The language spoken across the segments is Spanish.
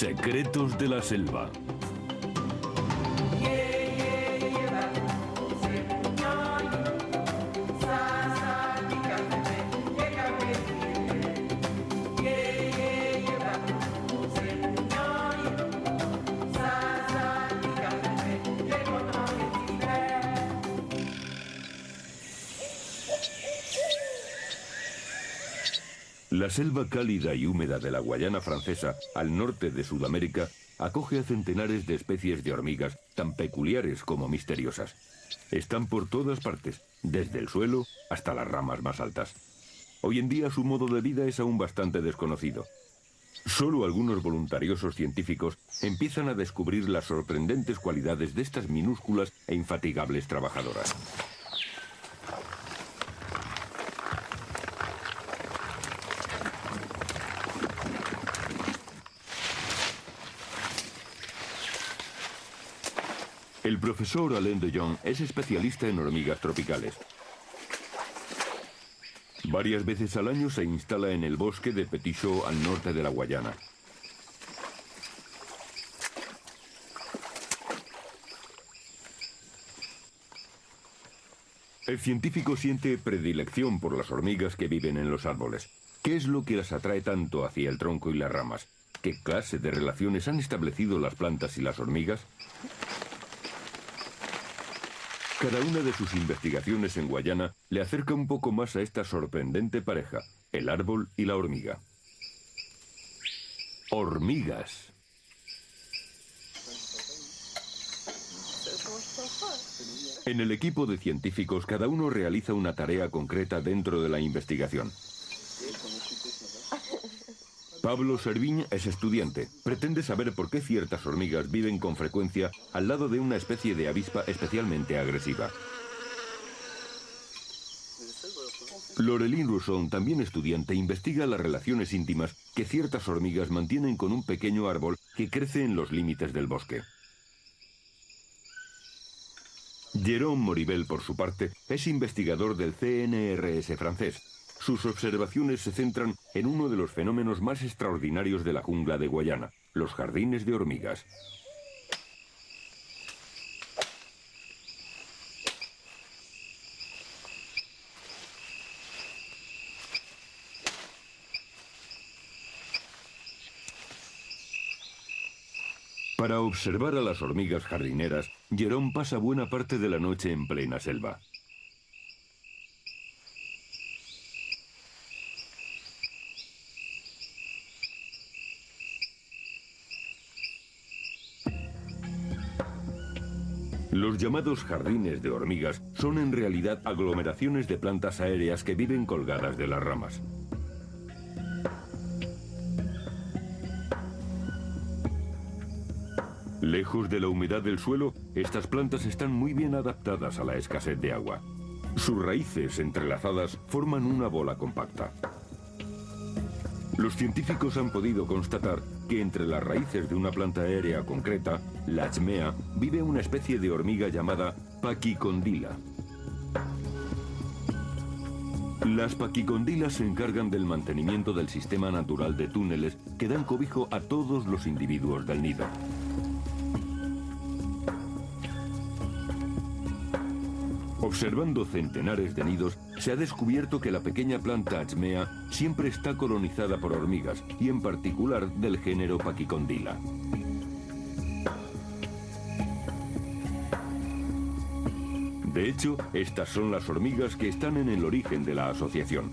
Secretos de la selva. La selva cálida y húmeda de la Guayana Francesa, al norte de Sudamérica, acoge a centenares de especies de hormigas tan peculiares como misteriosas. Están por todas partes, desde el suelo hasta las ramas más altas. Hoy en día su modo de vida es aún bastante desconocido. Solo algunos voluntariosos científicos empiezan a descubrir las sorprendentes cualidades de estas minúsculas e infatigables trabajadoras. El profesor Alain de Jong es especialista en hormigas tropicales. Varias veces al año se instala en el bosque de Petichot al norte de la Guayana. El científico siente predilección por las hormigas que viven en los árboles. ¿Qué es lo que las atrae tanto hacia el tronco y las ramas? ¿Qué clase de relaciones han establecido las plantas y las hormigas? Cada una de sus investigaciones en Guayana le acerca un poco más a esta sorprendente pareja, el árbol y la hormiga. Hormigas. En el equipo de científicos, cada uno realiza una tarea concreta dentro de la investigación. Pablo Servigne es estudiante. Pretende saber por qué ciertas hormigas viven con frecuencia al lado de una especie de avispa especialmente agresiva. Laureline Rousson, también estudiante, investiga las relaciones íntimas que ciertas hormigas mantienen con un pequeño árbol que crece en los límites del bosque. Jérôme Moribel, por su parte, es investigador del CNRS francés. Sus observaciones se centran en uno de los fenómenos más extraordinarios de la jungla de Guayana, los jardines de hormigas. Para observar a las hormigas jardineras, Jérôme pasa buena parte de la noche en plena selva. Los llamados jardines de hormigas son en realidad aglomeraciones de plantas aéreas que viven colgadas de las ramas. Lejos de la humedad del suelo, estas plantas están muy bien adaptadas a la escasez de agua. Sus raíces entrelazadas forman una bola compacta. Los científicos han podido constatar que entre las raíces de una planta aérea concreta, la Achmea, vive una especie de hormiga llamada Pachycondyla. Las paquicondilas se encargan del mantenimiento del sistema natural de túneles que dan cobijo a todos los individuos del nido. Observando centenares de nidos, se ha descubierto que la pequeña planta Achmea siempre está colonizada por hormigas, y en particular del género Pachycondyla. De hecho, estas son las hormigas que están en el origen de la asociación.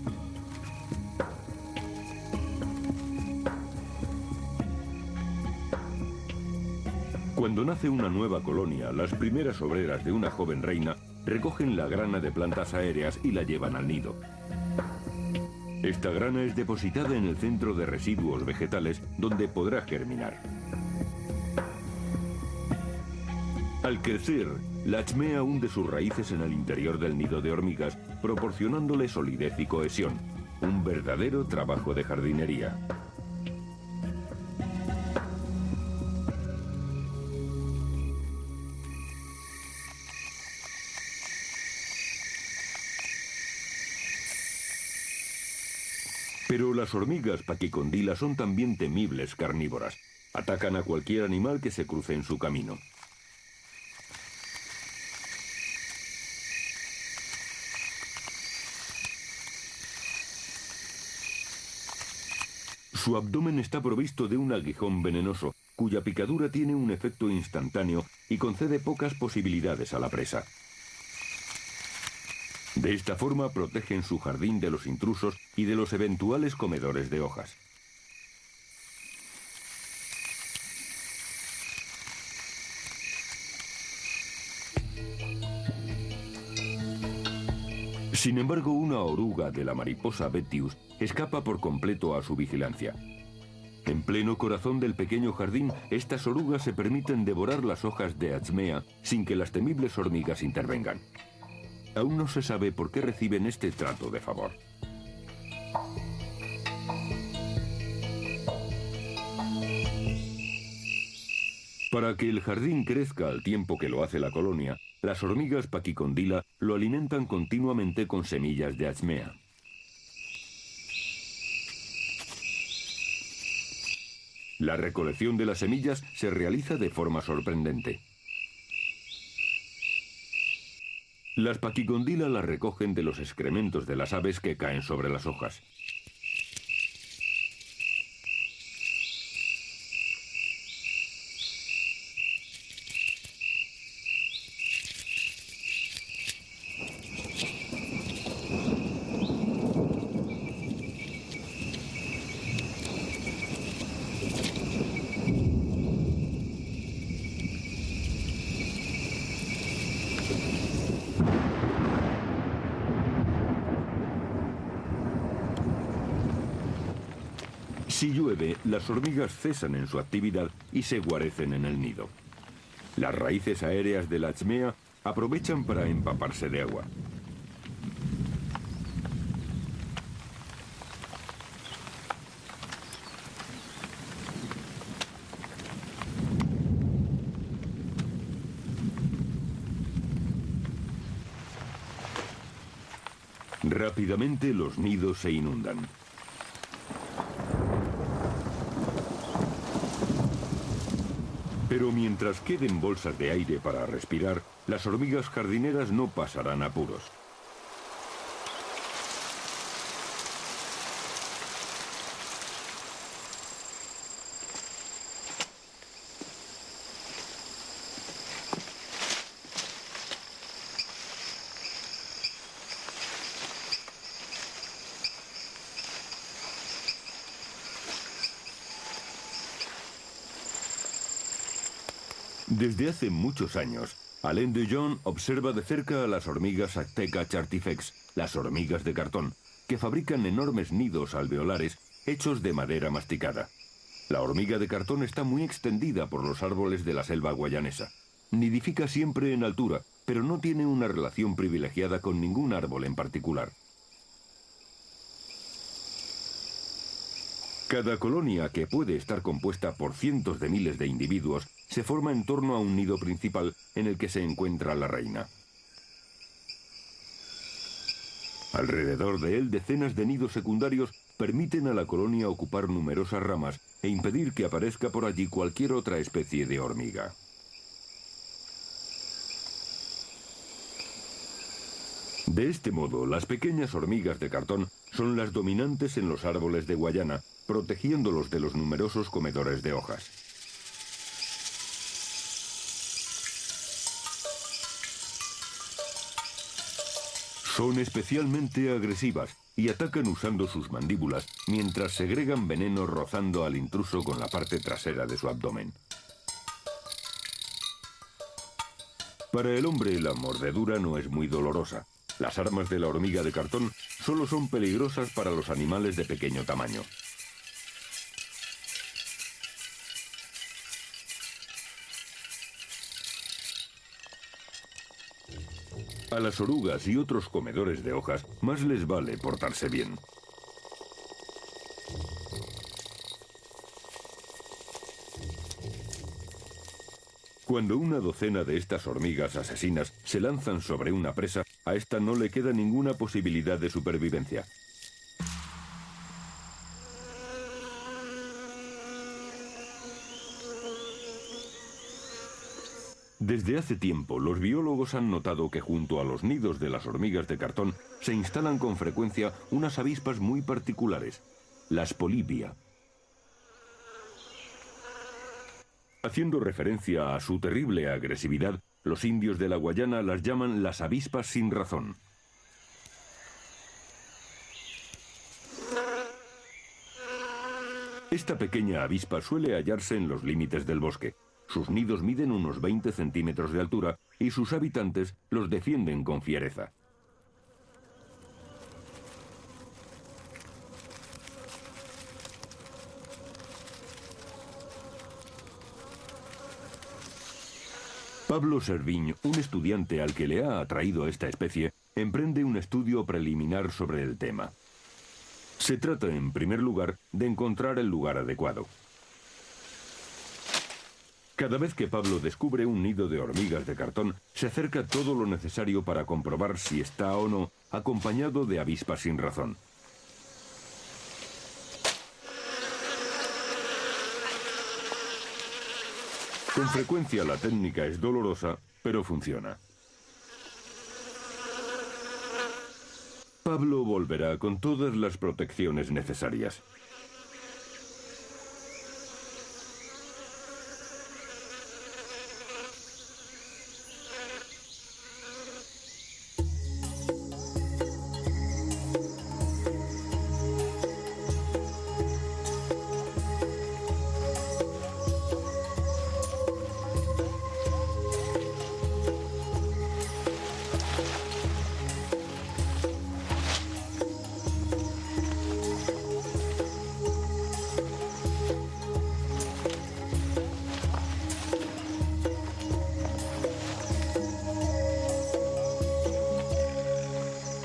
Cuando nace una nueva colonia, las primeras obreras de una joven reina recogen la grana de plantas aéreas y la llevan al nido. Esta grana es depositada en el centro de residuos vegetales, donde podrá germinar. Al crecer, la Achmea hunde sus raíces en el interior del nido de hormigas, proporcionándole solidez y cohesión. Un verdadero trabajo de jardinería. Pero las hormigas Pachycondyla son también temibles carnívoras. Atacan a cualquier animal que se cruce en su camino. Su abdomen está provisto de un aguijón venenoso, cuya picadura tiene un efecto instantáneo y concede pocas posibilidades a la presa. De esta forma protegen su jardín de los intrusos y de los eventuales comedores de hojas. Sin embargo, una oruga de la mariposa Betius escapa por completo a su vigilancia. En pleno corazón del pequeño jardín, estas orugas se permiten devorar las hojas de Achmea sin que las temibles hormigas intervengan. Aún no se sabe por qué reciben este trato de favor. Para que el jardín crezca al tiempo que lo hace la colonia, las hormigas Pachyrhindila lo alimentan continuamente con semillas de Achmea. La recolección de las semillas se realiza de forma sorprendente. Las Pachyrhindila las recogen de los excrementos de las aves que caen sobre las hojas. Si llueve, las hormigas cesan en su actividad y se guarecen en el nido. Las raíces aéreas de la Achmea aprovechan para empaparse de agua. Rápidamente los nidos se inundan. Pero mientras queden bolsas de aire para respirar, las hormigas jardineras no pasarán apuros. Desde hace muchos años, Alain Dujon observa de cerca a las hormigas Acteca chartifex, las hormigas de cartón, que fabrican enormes nidos alveolares hechos de madera masticada. La hormiga de cartón está muy extendida por los árboles de la selva guayanesa. Nidifica siempre en altura, pero no tiene una relación privilegiada con ningún árbol en particular. Cada colonia, que puede estar compuesta por cientos de miles de individuos, se forma en torno a un nido principal en el que se encuentra la reina. Alrededor de él, decenas de nidos secundarios permiten a la colonia ocupar numerosas ramas e impedir que aparezca por allí cualquier otra especie de hormiga. De este modo, las pequeñas hormigas de cartón son las dominantes en los árboles de Guayana, protegiéndolos de los numerosos comedores de hojas. Son especialmente agresivas y atacan usando sus mandíbulas mientras segregan veneno rozando al intruso con la parte trasera de su abdomen. Para el hombre, la mordedura no es muy dolorosa. Las armas de la hormiga de cartón solo son peligrosas para los animales de pequeño tamaño. A las orugas y otros comedores de hojas más les vale portarse bien. Cuando una docena de estas hormigas asesinas se lanzan sobre una presa, a esta no le queda ninguna posibilidad de supervivencia. Desde hace tiempo, los biólogos han notado que junto a los nidos de las hormigas de cartón se instalan con frecuencia unas avispas muy particulares, las polibia. Haciendo referencia a su terrible agresividad, los indios de la Guayana las llaman las avispas sin razón. Esta pequeña avispa suele hallarse en los límites del bosque. Sus nidos miden unos 20 centímetros de altura y sus habitantes los defienden con fiereza. Pablo Servigne, un estudiante al que le ha atraído esta especie, emprende un estudio preliminar sobre el tema. Se trata, en primer lugar, de encontrar el lugar adecuado. Cada vez que Pablo descubre un nido de hormigas de cartón, se acerca todo lo necesario para comprobar si está o no acompañado de avispas sin razón. Con frecuencia la técnica es dolorosa, pero funciona. Pablo volverá con todas las protecciones necesarias.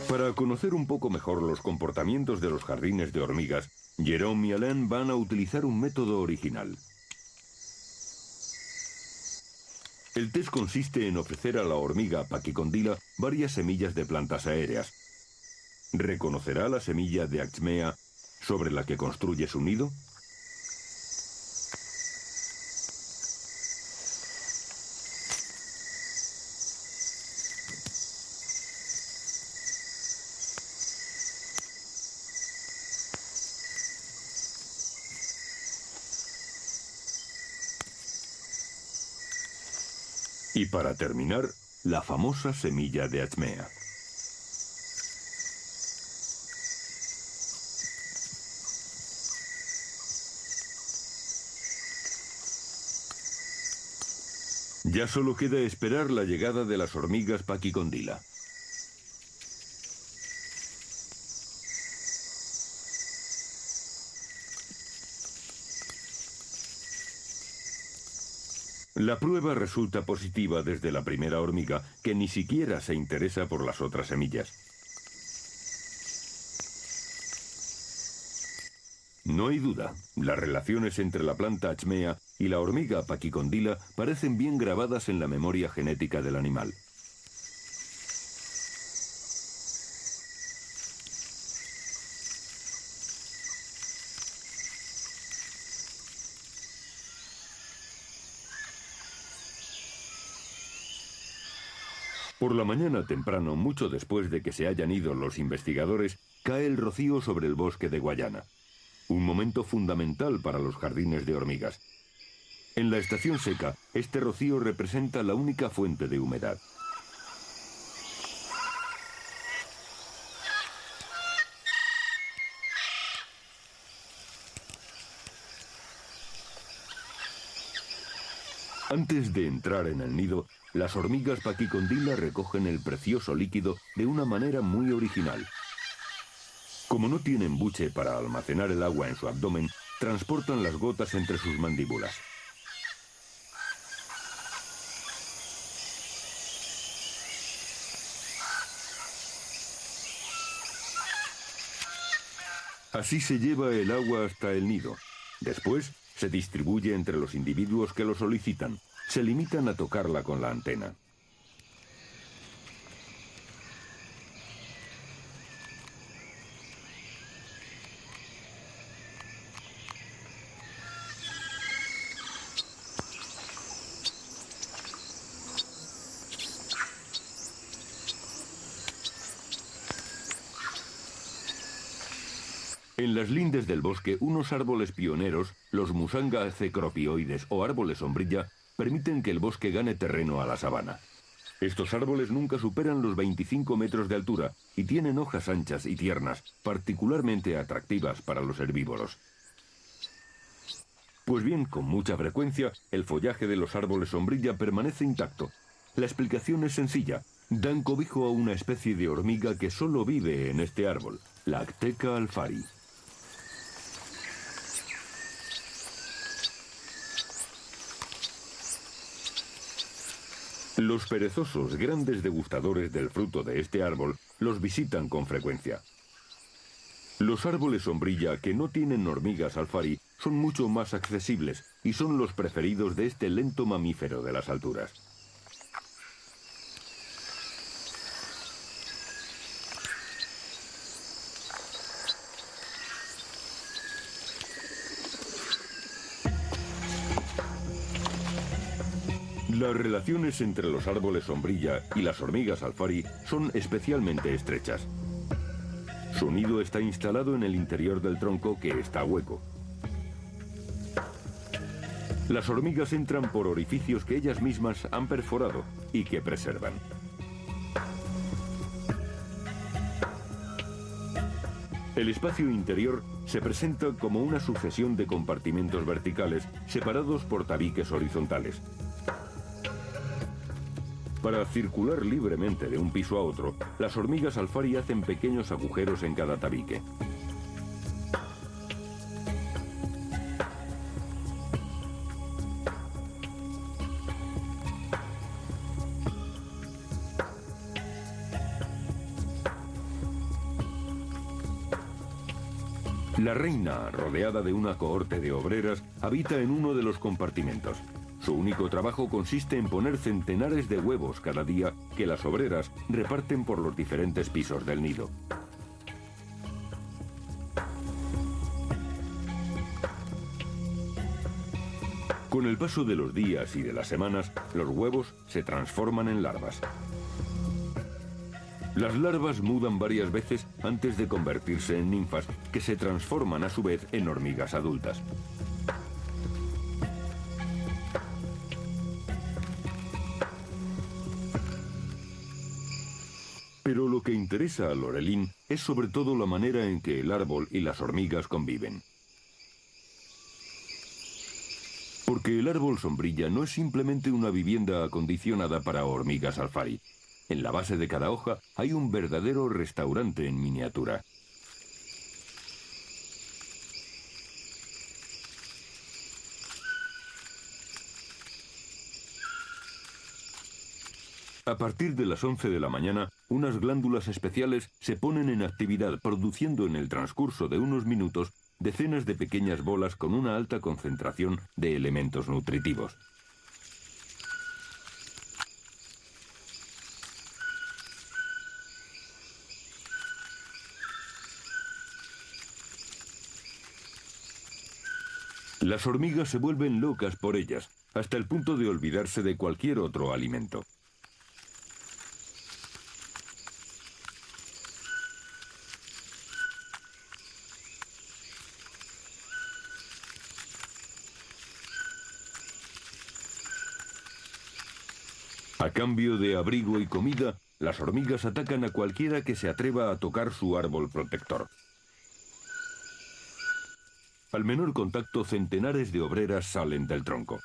Para conocer un poco mejor los comportamientos de los jardines de hormigas, Jérôme y Alain van a utilizar un método original. El test consiste en ofrecer a la hormiga Pachycondyla varias semillas de plantas aéreas. ¿Reconocerá la semilla de Achmea sobre la que construye su nido? Y para terminar, la famosa semilla de Achmea. Ya solo queda esperar la llegada de las hormigas Pachycondyla. La prueba resulta positiva desde la primera hormiga, que ni siquiera se interesa por las otras semillas. No hay duda, las relaciones entre la planta Achmea y la hormiga Pachycondyla parecen bien grabadas en la memoria genética del animal. Por la mañana temprano, mucho después de que se hayan ido los investigadores, cae el rocío sobre el bosque de Guayana. Un momento fundamental para los jardines de hormigas. En la estación seca, este rocío representa la única fuente de humedad. Antes de entrar en el nido, las hormigas Pachycondyla recogen el precioso líquido de una manera muy original. Como no tienen buche para almacenar el agua en su abdomen, transportan las gotas entre sus mandíbulas. Así se lleva el agua hasta el nido. Después, se distribuye entre los individuos que lo solicitan. Se limitan a tocarla con la antena. En las lindes del bosque, unos árboles pioneros, los Musanga cecropioides o árboles sombrilla, permiten que el bosque gane terreno a la sabana. Estos árboles nunca superan los 25 metros de altura y tienen hojas anchas y tiernas, particularmente atractivas para los herbívoros. Pues bien, con mucha frecuencia, el follaje de los árboles sombrilla permanece intacto. La explicación es sencilla. Dan cobijo a una especie de hormiga que solo vive en este árbol, la Acteca alfari. Los perezosos, grandes degustadores del fruto de este árbol, los visitan con frecuencia. Los árboles sombrilla que no tienen hormigas alfari son mucho más accesibles y son los preferidos de este lento mamífero de las alturas. Las relaciones entre los árboles sombrilla y las hormigas alfari son especialmente estrechas. Su nido está instalado en el interior del tronco, que está hueco. Las hormigas entran por orificios que ellas mismas han perforado y que preservan. El espacio interior se presenta como una sucesión de compartimentos verticales separados por tabiques horizontales. Para circular libremente de un piso a otro, las hormigas alfari hacen pequeños agujeros en cada tabique. La reina, rodeada de una cohorte de obreras, habita en uno de los compartimentos. Su único trabajo consiste en poner centenares de huevos cada día que las obreras reparten por los diferentes pisos del nido. Con el paso de los días y de las semanas, los huevos se transforman en larvas. Las larvas mudan varias veces antes de convertirse en ninfas, que se transforman a su vez en hormigas adultas. Pero lo que interesa a Lorelin es sobre todo la manera en que el árbol y las hormigas conviven. Porque el árbol sombrilla no es simplemente una vivienda acondicionada para hormigas alfari. En la base de cada hoja hay un verdadero restaurante en miniatura. A partir de las 11 de la mañana, unas glándulas especiales se ponen en actividad, produciendo en el transcurso de unos minutos decenas de pequeñas bolas con una alta concentración de elementos nutritivos. Las hormigas se vuelven locas por ellas, hasta el punto de olvidarse de cualquier otro alimento. A cambio de abrigo y comida, las hormigas atacan a cualquiera que se atreva a tocar su árbol protector. Al menor contacto, centenares de obreras salen del tronco.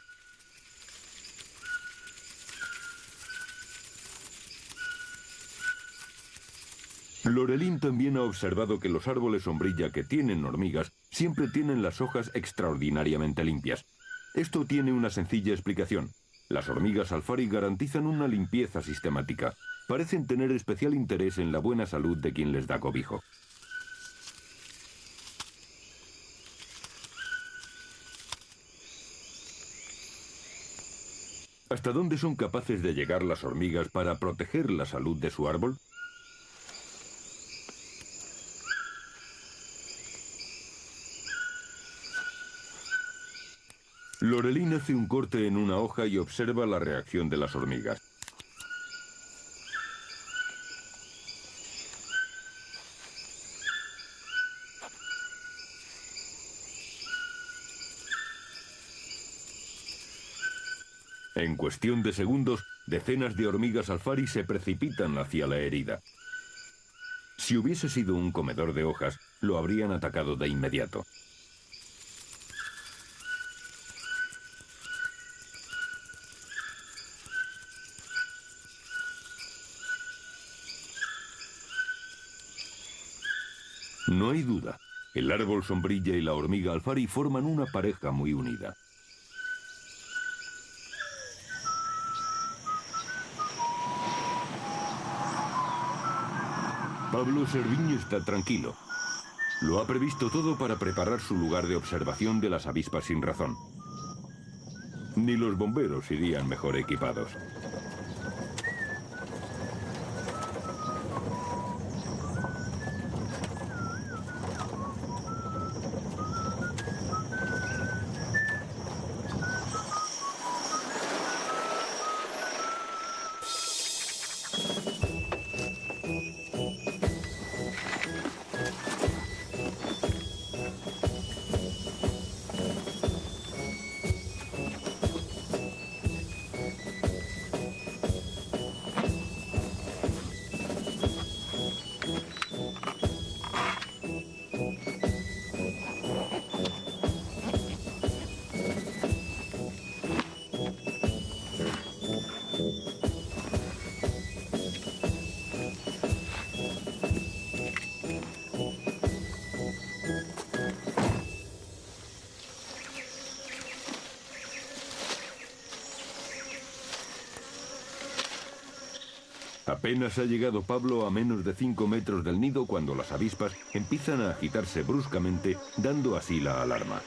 Lorelin también ha observado que los árboles sombrilla que tienen hormigas siempre tienen las hojas extraordinariamente limpias. Esto tiene una sencilla explicación. Las hormigas alfari garantizan una limpieza sistemática. Parecen tener especial interés en la buena salud de quien les da cobijo. ¿Hasta dónde son capaces de llegar las hormigas para proteger la salud de su árbol? Lorelin hace un corte en una hoja y observa la reacción de las hormigas. En cuestión de segundos, decenas de hormigas alfari se precipitan hacia la herida. Si hubiese sido un comedor de hojas, lo habrían atacado de inmediato. No hay duda, el árbol sombrilla y la hormiga alfari forman una pareja muy unida. Pablo Servigne está tranquilo. Lo ha previsto todo para preparar su lugar de observación de las avispas sin razón. Ni los bomberos irían mejor equipados. Apenas ha llegado Pablo a menos de 5 metros del nido cuando las avispas empiezan a agitarse bruscamente, dando así la alarma.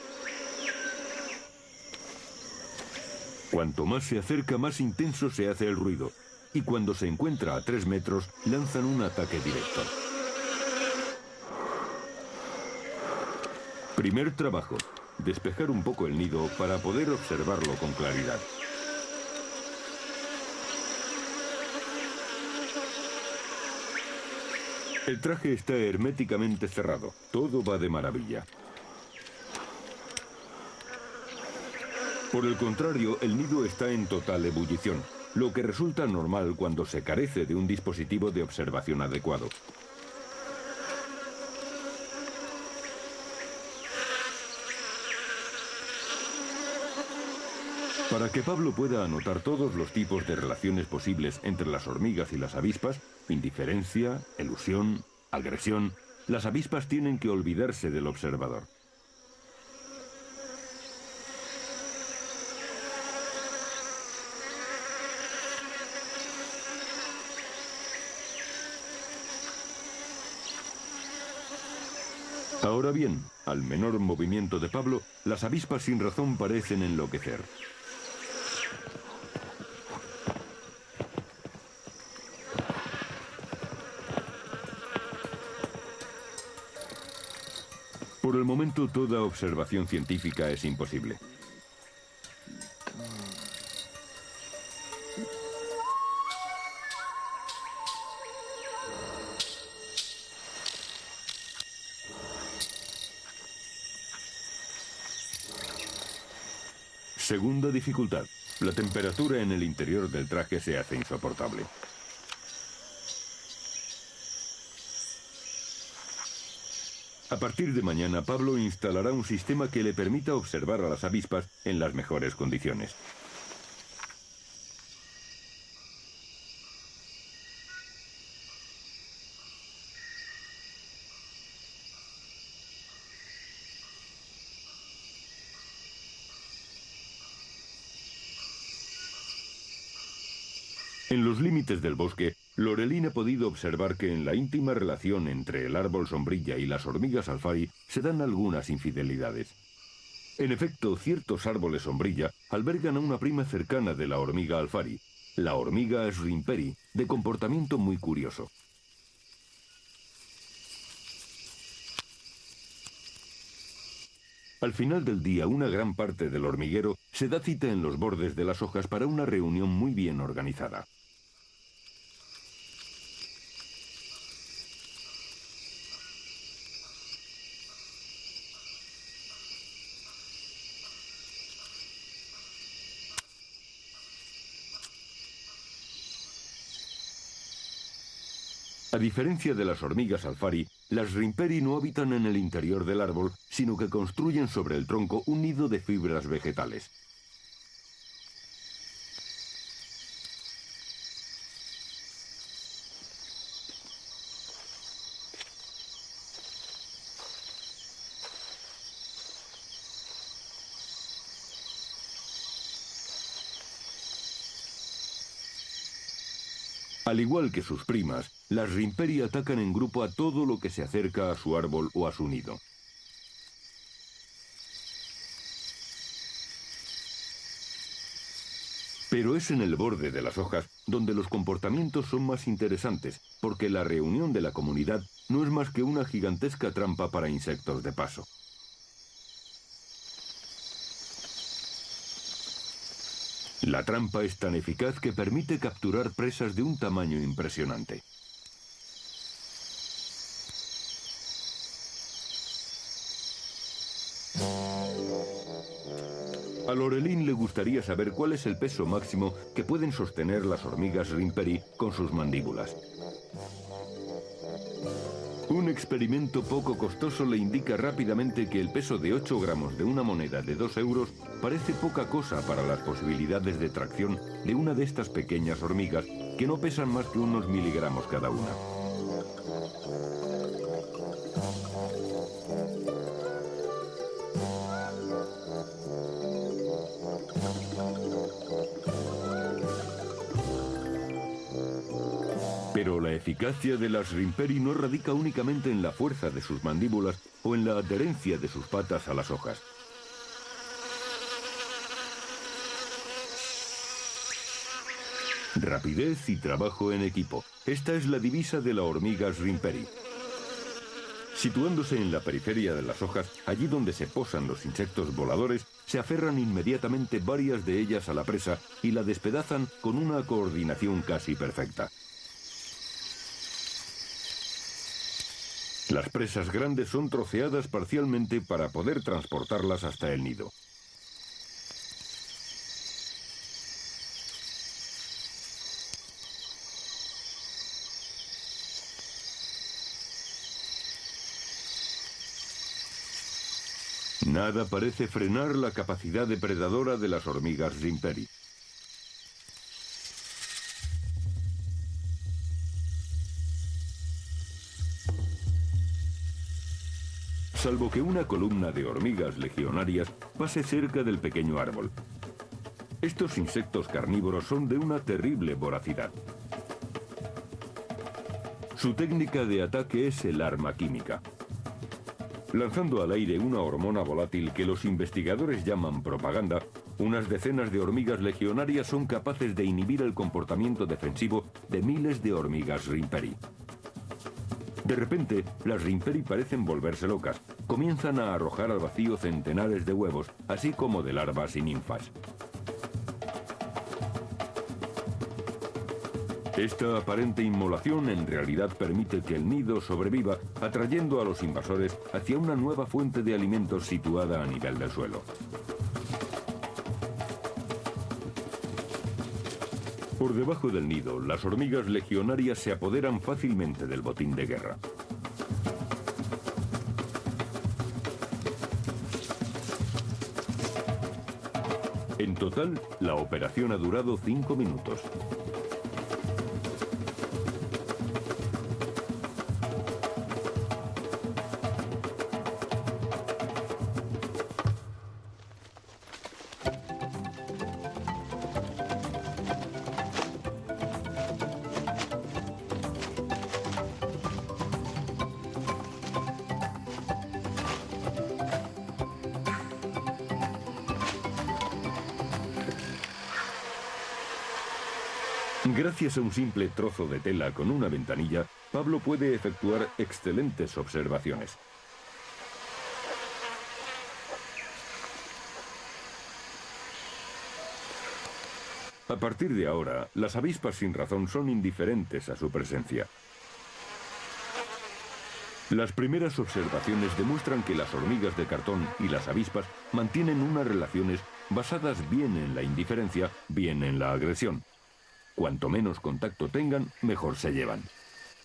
Cuanto más se acerca, más intenso se hace el ruido, y cuando se encuentra a 3 metros, lanzan un ataque directo. Primer trabajo, despejar un poco el nido para poder observarlo con claridad. El traje está herméticamente cerrado. Todo va de maravilla. Por el contrario, el nido está en total ebullición, lo que resulta normal cuando se carece de un dispositivo de observación adecuado. Para que Pablo pueda anotar todos los tipos de relaciones posibles entre las hormigas y las avispas, indiferencia, elusión, agresión, las avispas tienen que olvidarse del observador. Ahora bien, al menor movimiento de Pablo, las avispas sin razón parecen enloquecer. Por el momento, toda observación científica es imposible. Segunda dificultad. La temperatura en el interior del traje se hace insoportable. A partir de mañana, Pablo instalará un sistema que le permita observar a las avispas en las mejores condiciones. En los límites del bosque, Lorelín ha podido observar que en la íntima relación entre el árbol sombrilla y las hormigas alfari se dan algunas infidelidades. En efecto, ciertos árboles sombrilla albergan a una prima cercana de la hormiga alfari, la hormiga shrimperi, de comportamiento muy curioso. Al final del día, una gran parte del hormiguero se da cita en los bordes de las hojas para una reunión muy bien organizada. A diferencia de las hormigas alfari, las rimperi no habitan en el interior del árbol, sino que construyen sobre el tronco un nido de fibras vegetales. Al igual que sus primas, las rimperi atacan en grupo a todo lo que se acerca a su árbol o a su nido. Pero es en el borde de las hojas donde los comportamientos son más interesantes, porque la reunión de la comunidad no es más que una gigantesca trampa para insectos de paso. La trampa es tan eficaz que permite capturar presas de un tamaño impresionante. A Lorelin le gustaría saber cuál es el peso máximo que pueden sostener las hormigas rimperi con sus mandíbulas. Un experimento poco costoso le indica rápidamente que el peso de 8 gramos de una moneda de 2 euros parece poca cosa para las posibilidades de tracción de una de estas pequeñas hormigas que no pesan más que unos miligramos cada una. Pero la eficacia de las rimperi no radica únicamente en la fuerza de sus mandíbulas o en la adherencia de sus patas a las hojas. Rapidez y trabajo en equipo. Esta es la divisa de la hormiga rimperi. Situándose en la periferia de las hojas, allí donde se posan los insectos voladores, se aferran inmediatamente varias de ellas a la presa y la despedazan con una coordinación casi perfecta. Las presas grandes son troceadas parcialmente para poder transportarlas hasta el nido. Nada parece frenar la capacidad depredadora de las hormigas rimperi. Salvo que una columna de hormigas legionarias pase cerca del pequeño árbol. Estos insectos carnívoros son de una terrible voracidad. Su técnica de ataque es el arma química. Lanzando al aire una hormona volátil que los investigadores llaman propaganda, unas decenas de hormigas legionarias son capaces de inhibir el comportamiento defensivo de miles de hormigas rimperi. De repente, las rimperi parecen volverse locas. Comienzan a arrojar al vacío centenares de huevos, así como de larvas y ninfas. Esta aparente inmolación en realidad permite que el nido sobreviva, atrayendo a los invasores hacia una nueva fuente de alimentos situada a nivel del suelo. Por debajo del nido, las hormigas legionarias se apoderan fácilmente del botín de guerra. En total, la operación ha durado 5 minutos. Gracias a un simple trozo de tela con una ventanilla, Pablo puede efectuar excelentes observaciones. A partir de ahora, las avispas sin razón son indiferentes a su presencia. Las primeras observaciones demuestran que las hormigas de cartón y las avispas mantienen unas relaciones basadas bien en la indiferencia, bien en la agresión. Cuanto menos contacto tengan, mejor se llevan.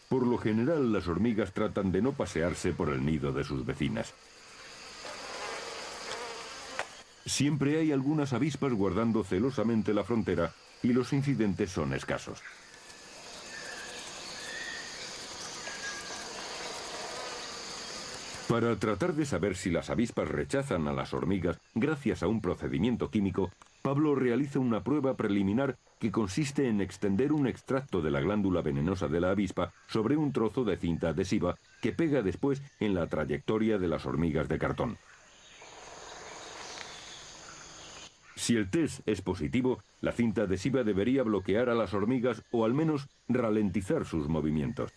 Por lo general, las hormigas tratan de no pasearse por el nido de sus vecinas. Siempre hay algunas avispas guardando celosamente la frontera y los incidentes son escasos. Para tratar de saber si las avispas rechazan a las hormigas gracias a un procedimiento químico, Pablo realiza una prueba preliminar que consiste en extender un extracto de la glándula venenosa de la avispa sobre un trozo de cinta adhesiva que pega después en la trayectoria de las hormigas de cartón. Si el test es positivo, la cinta adhesiva debería bloquear a las hormigas o al menos ralentizar sus movimientos.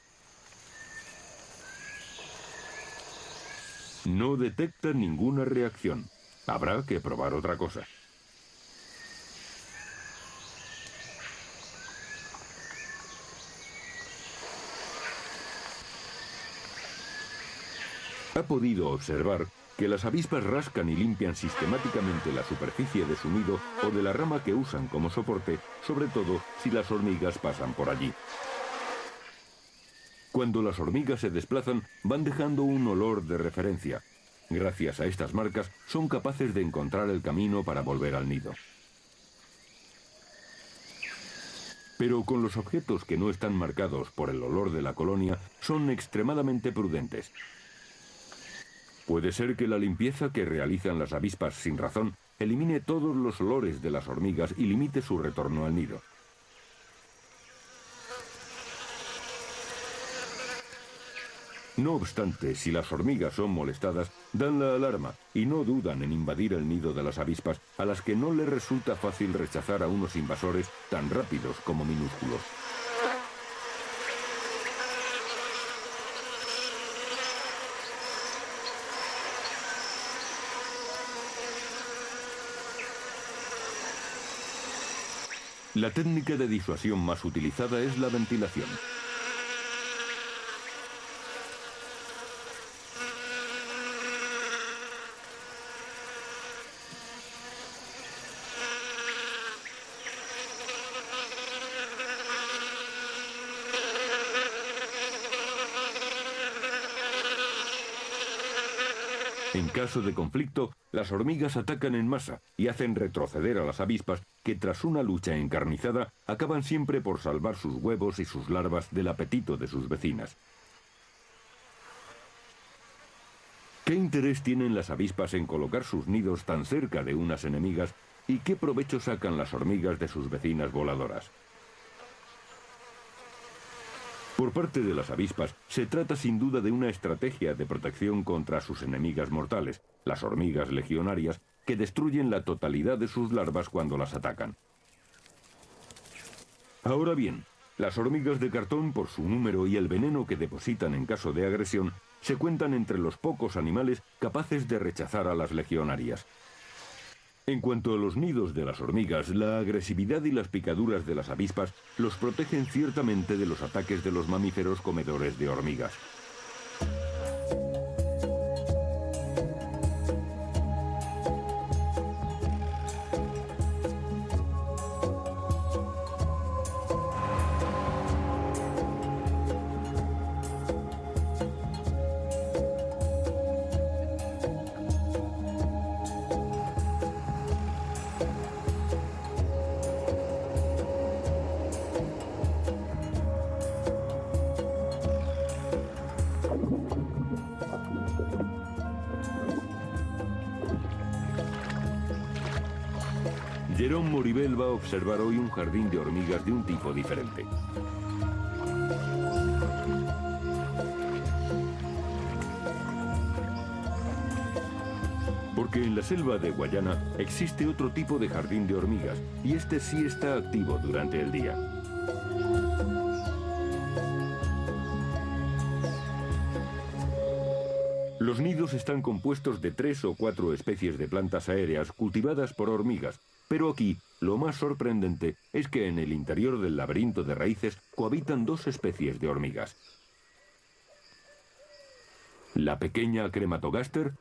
No detecta ninguna reacción. Habrá que probar otra cosa. Ha podido observar que las avispas rascan y limpian sistemáticamente la superficie de su nido o de la rama que usan como soporte, sobre todo si las hormigas pasan por allí. Cuando las hormigas se desplazan, van dejando un olor de referencia. Gracias a estas marcas, son capaces de encontrar el camino para volver al nido. Pero con los objetos que no están marcados por el olor de la colonia, son extremadamente prudentes. Puede ser que la limpieza que realizan las avispas sin razón elimine todos los olores de las hormigas y limite su retorno al nido. No obstante, si las hormigas son molestadas, dan la alarma y no dudan en invadir el nido de las avispas, a las que no les resulta fácil rechazar a unos invasores tan rápidos como minúsculos. La técnica de disuasión más utilizada es la ventilación. En caso de conflicto, las hormigas atacan en masa y hacen retroceder a las avispas que tras una lucha encarnizada acaban siempre por salvar sus huevos y sus larvas del apetito de sus vecinas. ¿Qué interés tienen las avispas en colocar sus nidos tan cerca de unas enemigas y qué provecho sacan las hormigas de sus vecinas voladoras? Por parte de las avispas, se trata sin duda de una estrategia de protección contra sus enemigas mortales, las hormigas legionarias, que destruyen la totalidad de sus larvas cuando las atacan. Ahora bien, las hormigas de cartón, por su número y el veneno que depositan en caso de agresión, se cuentan entre los pocos animales capaces de rechazar a las legionarias. En cuanto a los nidos de las hormigas, la agresividad y las picaduras de las avispas los protegen ciertamente de los ataques de los mamíferos comedores de hormigas. Jérôme Moribel va a observar hoy un jardín de hormigas de un tipo diferente. Porque en la selva de Guayana existe otro tipo de jardín de hormigas, y este sí está activo durante el día. Los nidos están compuestos de 3 o 4 especies de plantas aéreas cultivadas por hormigas, pero aquí lo más sorprendente es que en el interior del laberinto de raíces cohabitan 2 especies de hormigas. La pequeña Crematogaster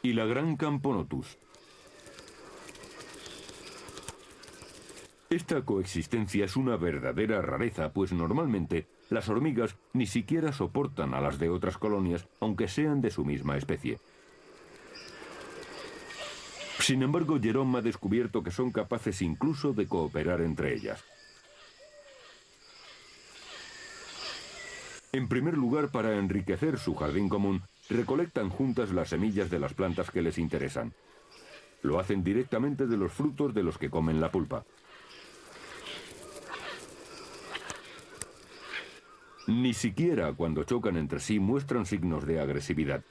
y la gran Camponotus. Esta coexistencia es una verdadera rareza, pues normalmente las hormigas ni siquiera soportan a las de otras colonias, aunque sean de su misma especie. Sin embargo, Jerome ha descubierto que son capaces incluso de cooperar entre ellas. En primer lugar, para enriquecer su jardín común, recolectan juntas las semillas de las plantas que les interesan. Lo hacen directamente de los frutos de los que comen la pulpa. Ni siquiera cuando chocan entre sí muestran signos de agresividad.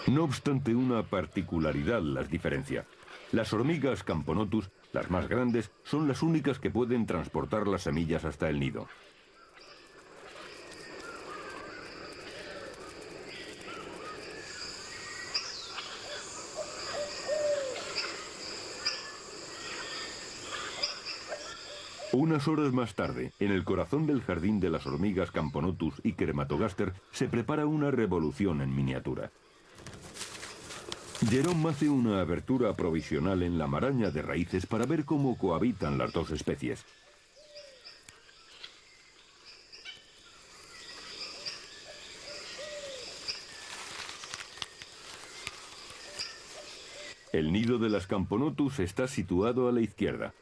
No obstante, una particularidad las diferencia. Las hormigas Camponotus, las más grandes, son las únicas que pueden transportar las semillas hasta el nido. Unas horas más tarde, en el corazón del jardín de las hormigas Camponotus y Crematogaster, se prepara una revolución en miniatura. Jerome hace una abertura provisional en la maraña de raíces para ver cómo cohabitan las dos especies. El nido de las Camponotus está situado a la izquierda.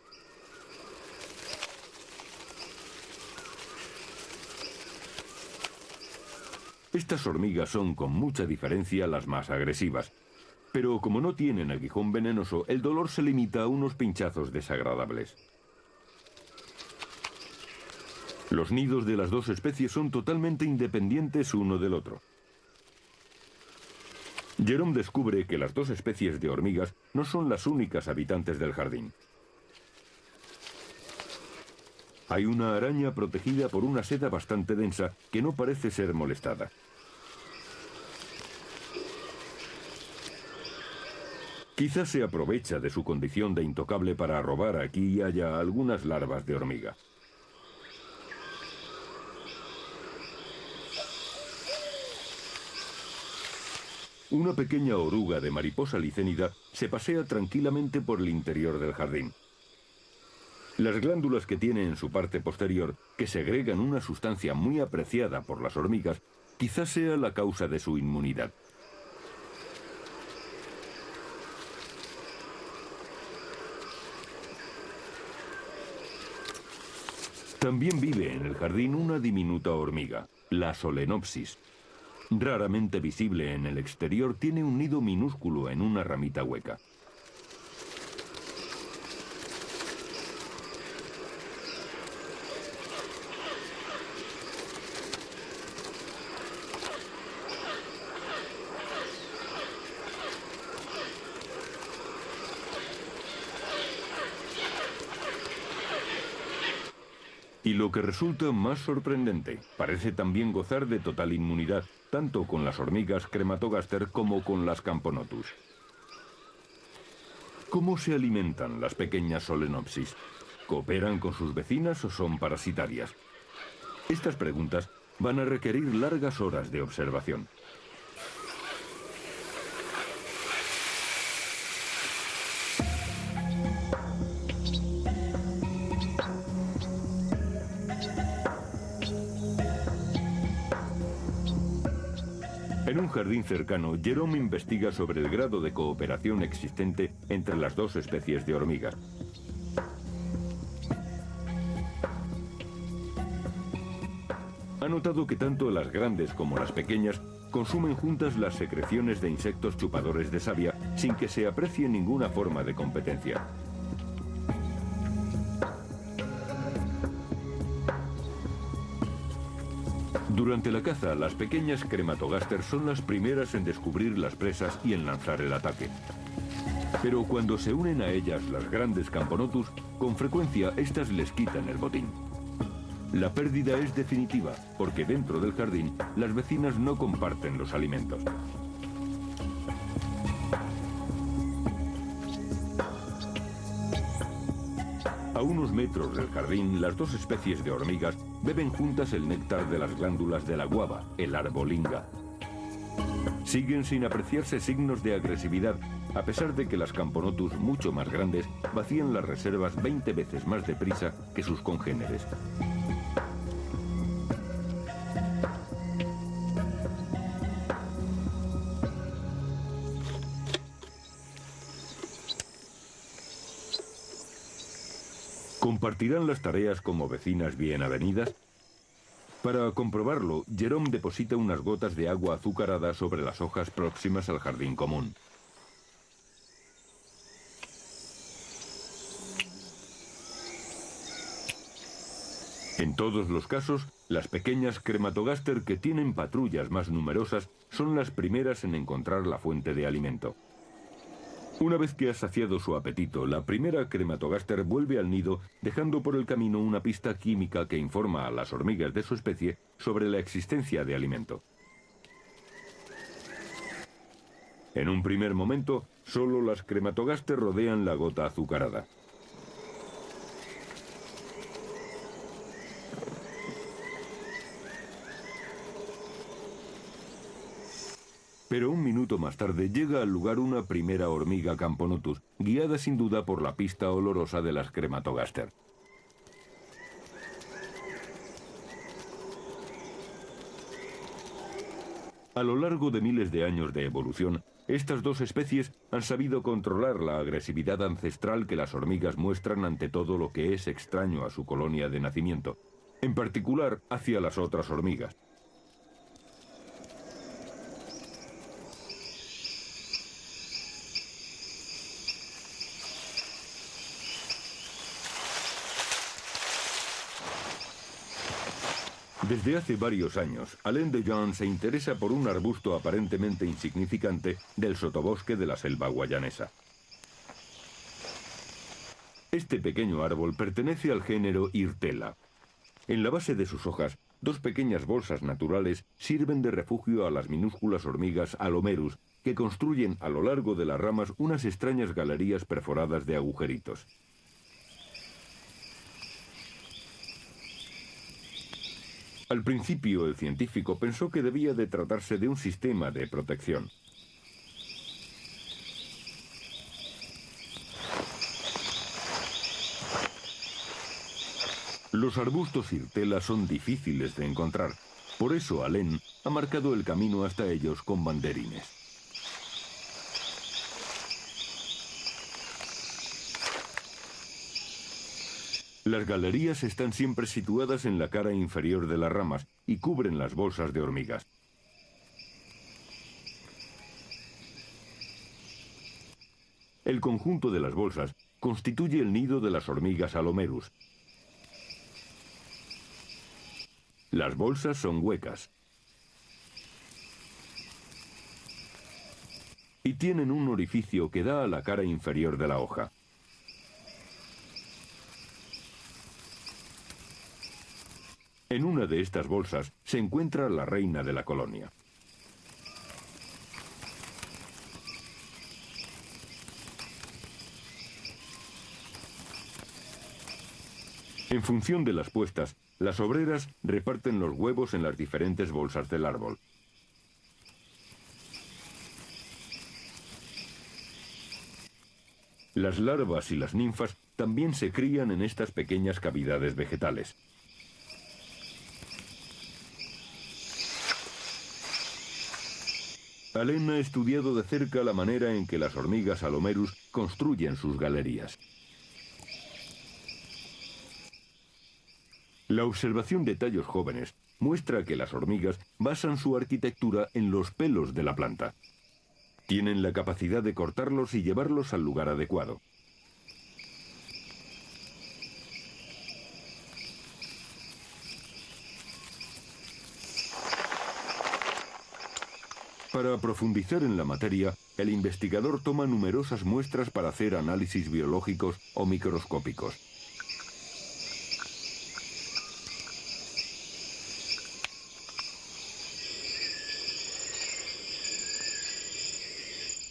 Estas hormigas son con mucha diferencia las más agresivas, pero como no tienen aguijón venenoso, el dolor se limita a unos pinchazos desagradables. Los nidos de las dos especies son totalmente independientes uno del otro. Jerome descubre que las dos especies de hormigas no son las únicas habitantes del jardín. Hay una araña protegida por una seda bastante densa que no parece ser molestada. Quizás se aprovecha de su condición de intocable para robar aquí y allá algunas larvas de hormiga. Una pequeña oruga de mariposa licénida se pasea tranquilamente por el interior del jardín. Las glándulas que tiene en su parte posterior, que segregan una sustancia muy apreciada por las hormigas, quizás sea la causa de su inmunidad. También vive en el jardín una diminuta hormiga, la Solenopsis. Raramente visible en el exterior, tiene un nido minúsculo en una ramita hueca. Y lo que resulta más sorprendente, parece también gozar de total inmunidad, tanto con las hormigas Crematogaster como con las Camponotus. ¿Cómo se alimentan las pequeñas Solenopsis? ¿Cooperan con sus vecinas o son parasitarias? Estas preguntas van a requerir largas horas de observación. En un jardín cercano, Jerome investiga sobre el grado de cooperación existente entre las dos especies de hormiga. Ha notado que tanto las grandes como las pequeñas consumen juntas las secreciones de insectos chupadores de savia sin que se aprecie ninguna forma de competencia. Durante la caza, las pequeñas Crematogaster son las primeras en descubrir las presas y en lanzar el ataque. Pero cuando se unen a ellas las grandes Camponotus, con frecuencia estas les quitan el botín. La pérdida es definitiva, porque dentro del jardín las vecinas no comparten los alimentos. A unos metros del jardín, las dos especies de hormigas beben juntas el néctar de las glándulas de la guava, el arbolinga. Siguen sin apreciarse signos de agresividad, a pesar de que las Camponotus mucho más grandes vacían las reservas 20 veces más deprisa que sus congéneres. ¿Compartirán las tareas como vecinas bien avenidas? Para comprobarlo, Jerome deposita unas gotas de agua azucarada sobre las hojas próximas al jardín común. En todos los casos, las pequeñas Crematogaster que tienen patrullas más numerosas son las primeras en encontrar la fuente de alimento. Una vez que ha saciado su apetito, la primera Crematogaster vuelve al nido, dejando por el camino una pista química que informa a las hormigas de su especie sobre la existencia de alimento. En un primer momento, solo las Crematogaster rodean la gota azucarada. Pero un minuto más tarde llega al lugar una primera hormiga Camponotus, guiada sin duda por la pista olorosa de las Crematogaster. A lo largo de miles de años de evolución, estas dos especies han sabido controlar la agresividad ancestral que las hormigas muestran ante todo lo que es extraño a su colonia de nacimiento, en particular hacia las otras hormigas. Desde hace varios años, Alain de Jonge se interesa por un arbusto aparentemente insignificante del sotobosque de la selva guayanesa. Este pequeño árbol pertenece al género Hirtella. En la base de sus hojas, dos pequeñas bolsas naturales sirven de refugio a las minúsculas hormigas Alomerus, que construyen a lo largo de las ramas unas extrañas galerías perforadas de agujeritos. Al principio, el científico pensó que debía de tratarse de un sistema de protección. Los arbustos Hirtella son difíciles de encontrar, por eso Alain ha marcado el camino hasta ellos con banderines. Las galerías están siempre situadas en la cara inferior de las ramas y cubren las bolsas de hormigas. El conjunto de las bolsas constituye el nido de las hormigas Alomerus. Las bolsas son huecas y tienen un orificio que da a la cara inferior de la hoja. En una de estas bolsas se encuentra la reina de la colonia. En función de las puestas, las obreras reparten los huevos en las diferentes bolsas del árbol. Las larvas y las ninfas también se crían en estas pequeñas cavidades vegetales. Alain ha estudiado de cerca la manera en que las hormigas Alomerus construyen sus galerías. La observación de tallos jóvenes muestra que las hormigas basan su arquitectura en los pelos de la planta. Tienen la capacidad de cortarlos y llevarlos al lugar adecuado. Para profundizar en la materia, el investigador toma numerosas muestras para hacer análisis biológicos o microscópicos.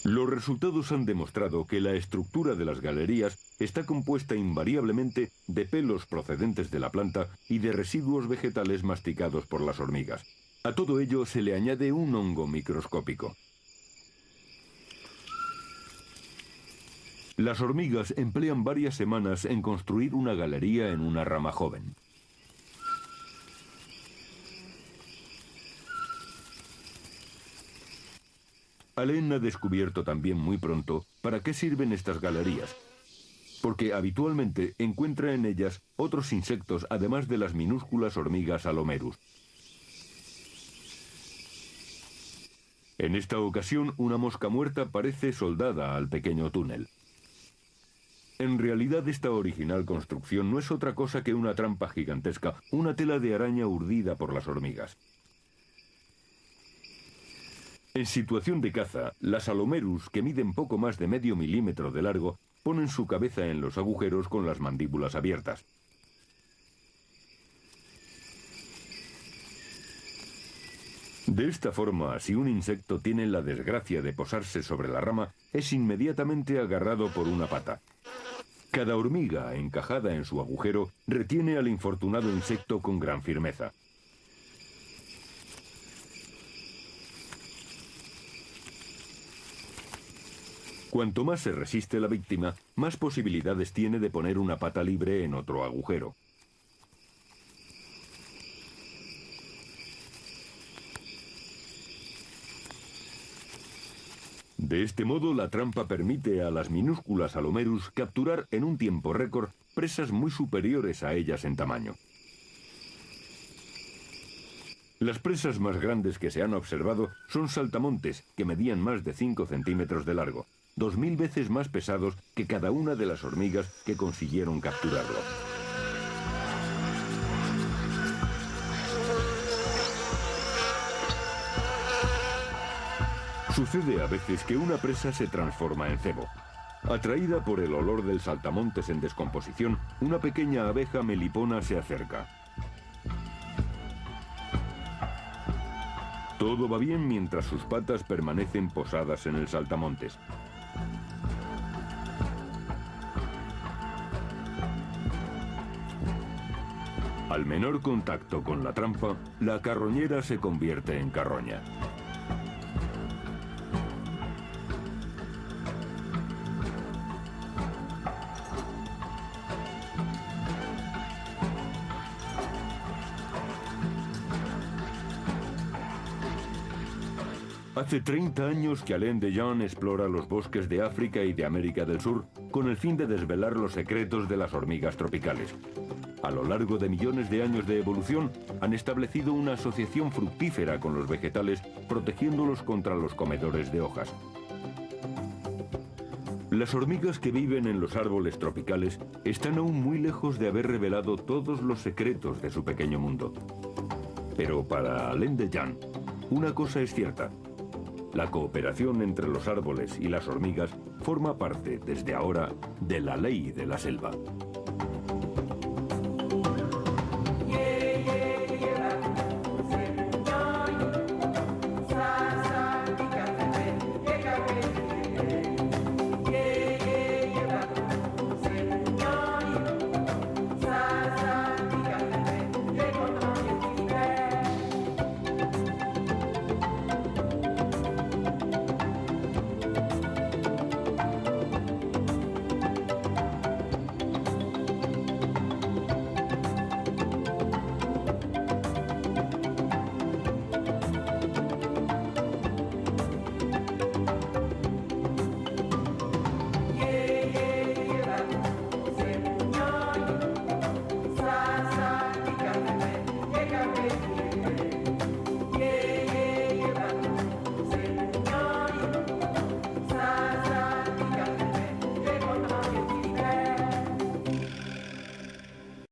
Los resultados han demostrado que la estructura de las galerías está compuesta invariablemente de pelos procedentes de la planta y de residuos vegetales masticados por las hormigas. A todo ello se le añade un hongo microscópico. Las hormigas emplean varias semanas en construir una galería en una rama joven. Alain ha descubierto también muy pronto para qué sirven estas galerías, porque habitualmente encuentra en ellas otros insectos además de las minúsculas hormigas Alomerus. En esta ocasión, una mosca muerta parece soldada al pequeño túnel. En realidad, esta original construcción no es otra cosa que una trampa gigantesca, una tela de araña urdida por las hormigas. En situación de caza, las Alomerus, que miden poco más de medio milímetro de largo, ponen su cabeza en los agujeros con las mandíbulas abiertas. De esta forma, si un insecto tiene la desgracia de posarse sobre la rama, es inmediatamente agarrado por una pata. Cada hormiga encajada en su agujero retiene al infortunado insecto con gran firmeza. Cuanto más se resiste la víctima, más posibilidades tiene de poner una pata libre en otro agujero. De este modo, la trampa permite a las minúsculas Alomerus capturar en un tiempo récord presas muy superiores a ellas en tamaño. Las presas más grandes que se han observado son saltamontes, que medían más de 5 centímetros de largo, 2000 veces más pesados que cada una de las hormigas que consiguieron capturarlo. Sucede a veces que una presa se transforma en cebo. Atraída por el olor del saltamontes en descomposición, una pequeña abeja melipona se acerca. Todo va bien mientras sus patas permanecen posadas en el saltamontes. Al menor contacto con la trampa, la carroñera se convierte en carroña. Hace 30 años que Alain Dejean explora los bosques de África y de América del Sur con el fin de desvelar los secretos de las hormigas tropicales. A lo largo de millones de años de evolución, han establecido una asociación fructífera con los vegetales, protegiéndolos contra los comedores de hojas. Las hormigas que viven en los árboles tropicales están aún muy lejos de haber revelado todos los secretos de su pequeño mundo. Pero para Alain Dejean, una cosa es cierta. La cooperación entre los árboles y las hormigas forma parte, desde ahora, de la ley de la selva.